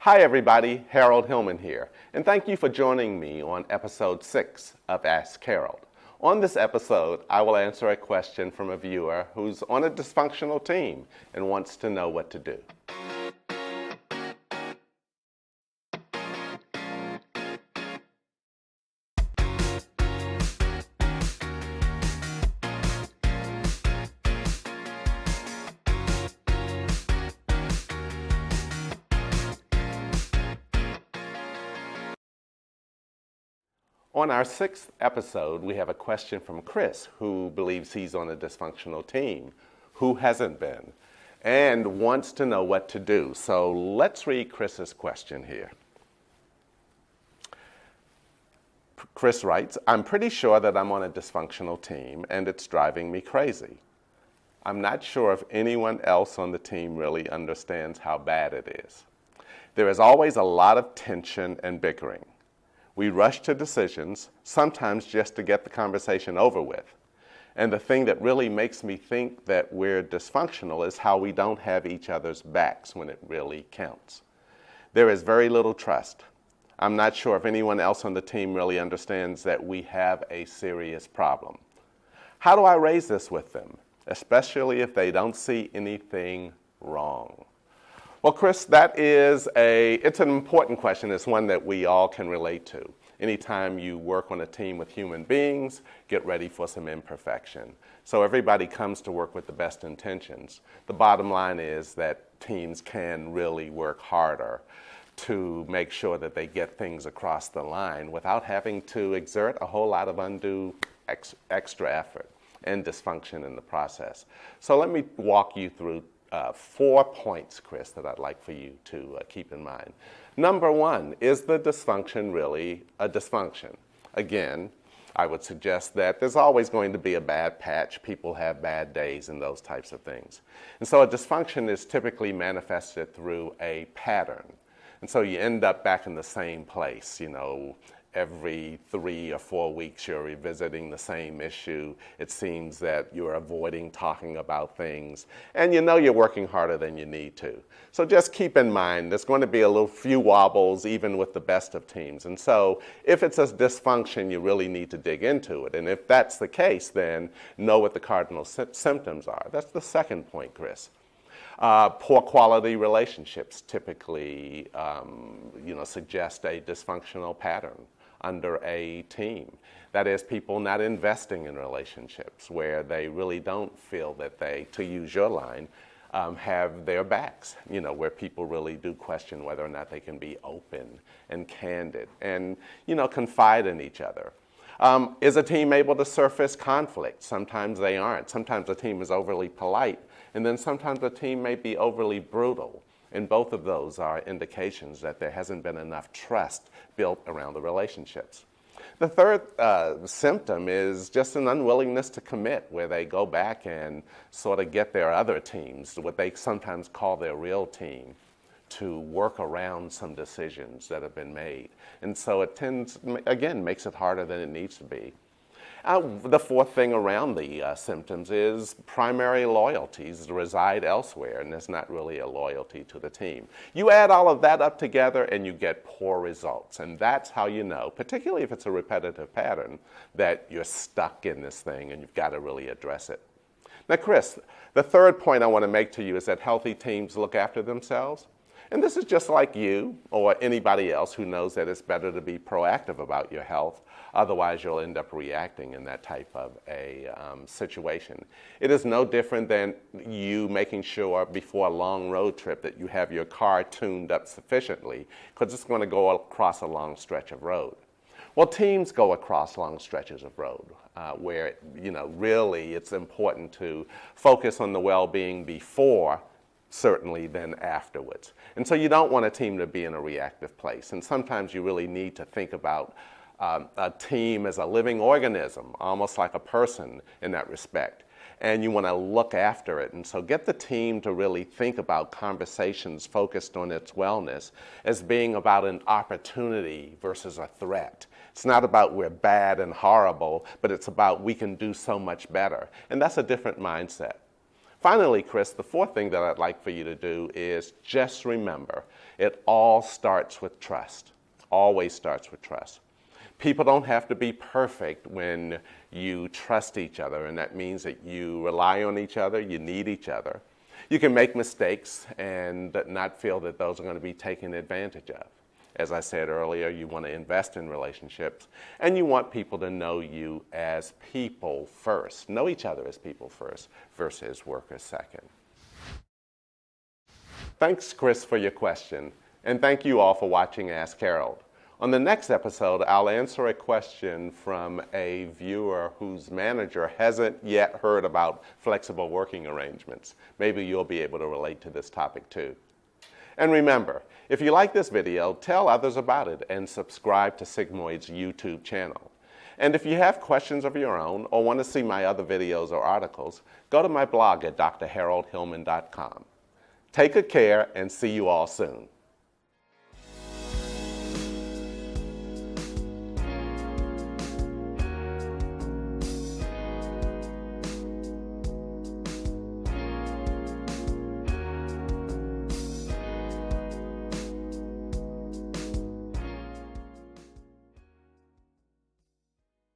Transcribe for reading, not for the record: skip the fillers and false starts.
Hi everybody, Harold Hillman here, and thank you for joining me on episode 6 of Ask Harold. On this episode, I will answer a question from a viewer who's on a dysfunctional team and wants to know what to do. On our 6th episode, we have a question from Chris, who believes he's on a dysfunctional team, who hasn't been, and wants to know what to do. So let's read Chris's question here. Chris writes, I'm pretty sure that I'm on a dysfunctional team, and it's driving me crazy. I'm not sure if anyone else on the team really understands how bad it is. There is always a lot of tension and bickering. We rush to decisions, sometimes just to get the conversation over with. And the thing that really makes me think that we're dysfunctional is how we don't have each other's backs when it really counts. There is very little trust. I'm not sure if anyone else on the team really understands that we have a serious problem. How do I raise this with them, especially if they don't see anything wrong? Well, Chris, it's an important question. It's one that we all can relate to. Anytime you work on a team with human beings, get ready for some imperfection. So everybody comes to work with the best intentions. The bottom line is that teams can really work harder to make sure that they get things across the line without having to exert a whole lot of undue extra effort and dysfunction in the process. So let me walk you through 4 points, Chris, that I'd like for you to keep in mind. Number 1, is the dysfunction really a dysfunction? Again, I would suggest that there's always going to be a bad patch. People have bad days and those types of things. And so a dysfunction is typically manifested through a pattern. And so you end up back in the same place, every 3 or 4 weeks you're revisiting the same issue. It seems that you're avoiding talking about things, and you're working harder than you need to. So just keep in mind there's going to be a few wobbles even with the best of teams. And so if it's a dysfunction, you really need to dig into it. And if that's the case, then know what the cardinal symptoms are. That's the second point, Chris. Poor quality relationships typically suggest a dysfunctional pattern under a team. That is, people not investing in relationships where they really don't feel that they, to use your line, have their backs, where people really do question whether or not they can be open and candid and, confide in each other. Is a team able to surface conflict? Sometimes they aren't. Sometimes a team is overly polite, and then sometimes a team may be overly brutal. And both of those are indications that there hasn't been enough trust built around the relationships. The third symptom is just an unwillingness to commit, where they go back and sort of get their other teams, what they sometimes call their real team, to work around some decisions that have been made. And so it makes it harder than it needs to be. The fourth thing around the symptoms is primary loyalties reside elsewhere, and there's not really a loyalty to the team. You add all of that up together and you get poor results, and that's how you know, particularly if it's a repetitive pattern, that you're stuck in this thing and you've got to really address it. Now, Chris, the third point I want to make to you is that healthy teams look after themselves. And this is just like you or anybody else who knows that it's better to be proactive about your health. Otherwise, you'll end up reacting in that type of a situation. It is no different than you making sure before a long road trip that you have your car tuned up sufficiently, because it's going to go across a long stretch of road. Well, teams go across long stretches of road where, really it's important to focus on the well-being before, certainly, than afterwards. And so you don't want a team to be in a reactive place. And sometimes you really need to think about a team as a living organism, almost like a person in that respect. And you want to look after it. And so get the team to really think about conversations focused on its wellness as being about an opportunity versus a threat. It's not about we're bad and horrible, but it's about we can do so much better. And that's a different mindset. Finally, Chris, the fourth thing that I'd like for you to do is just remember, It all starts with trust. Always starts with trust. People don't have to be perfect when you trust each other, and that means that you rely on each other, you need each other. You can make mistakes and not feel that those are going to be taken advantage of. As I said earlier, you want to invest in relationships, and you want people to know you as people first. Know each other as people first versus workers second. Thanks, Chris, for your question, and thank you all for watching Ask Harold. On the next episode, I'll answer a question from a viewer whose manager hasn't yet heard about flexible working arrangements. Maybe you'll be able to relate to this topic too. And remember, if you like this video, tell others about it and subscribe to Sigmoid's YouTube channel. And if you have questions of your own or want to see my other videos or articles, go to my blog at drharoldhillman.com. Take good care and see you all soon.